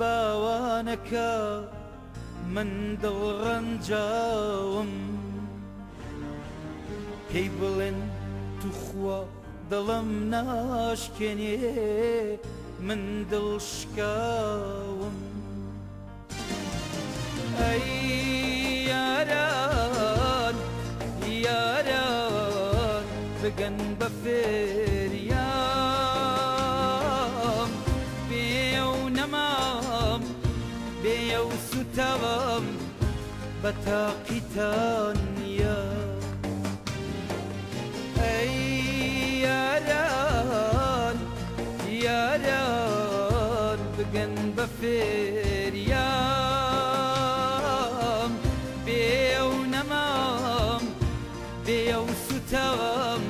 باوانەکە من دڵڕەنجاوم پێی بڵێن توخوا دڵم ناشکێنێ من دڵشکاوم ئەی یاران یاران بگەن بە فێریام بێ و نەمام بێ و سوتاوم بە تاقیتان نیە ئەی یاران یاران بگەن بە فێریام بێ و نەمام بێ و سوتاوم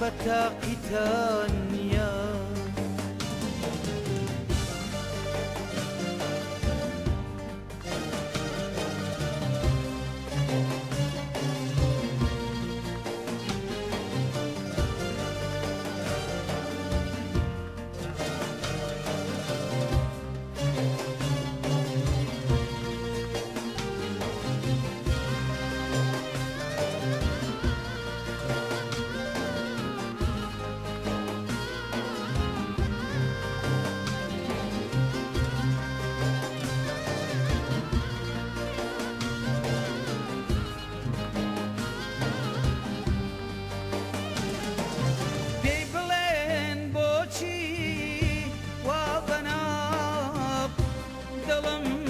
بە تاقیتان نیە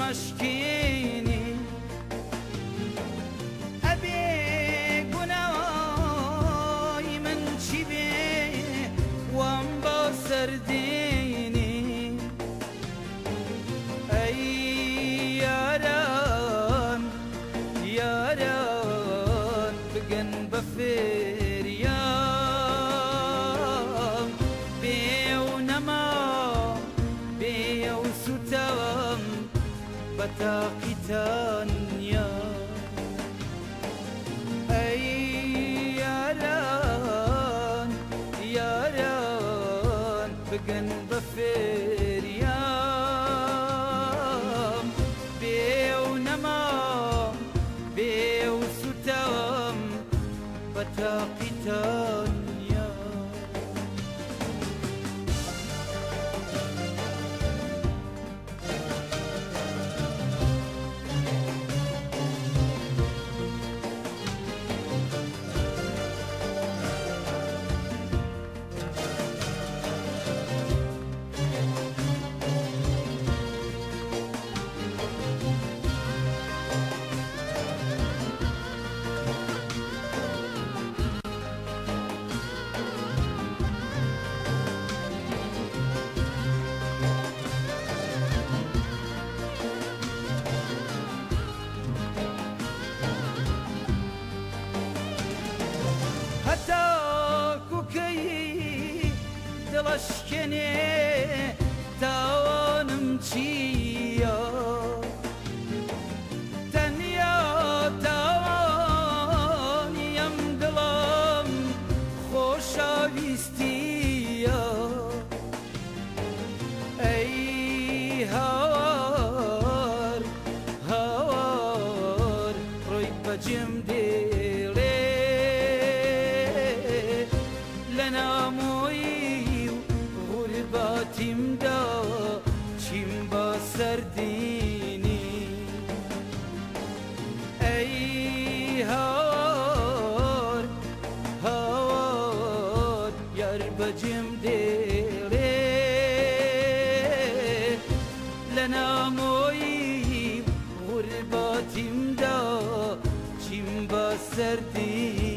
مشکینی ئەبێ گوناوی من چی بێ وام بۆ سەردینی ئەی یاران یاران بگەن بە فێریام بێ و نەمام بێ و سوتاوم بە تاقیتان نیە ئەی یاران یاران بگەن بە فێریام بێ و نەمام بێ و سوتاوم بە تاقیتان نیە دڵەشکێنێ تاوانم چییە تەنیا تاوانیم دڵم خۆشەویستیە ئەی هاوار هاوار ڕۆی بەجێم دێڵێ لە نامۆیی غورباتیمدا چیم بە سەردینی ئەی هاوار هاوار یار بەجێم دێڵێ لە نامۆیی غورباتیمدا چیم بە سەردینی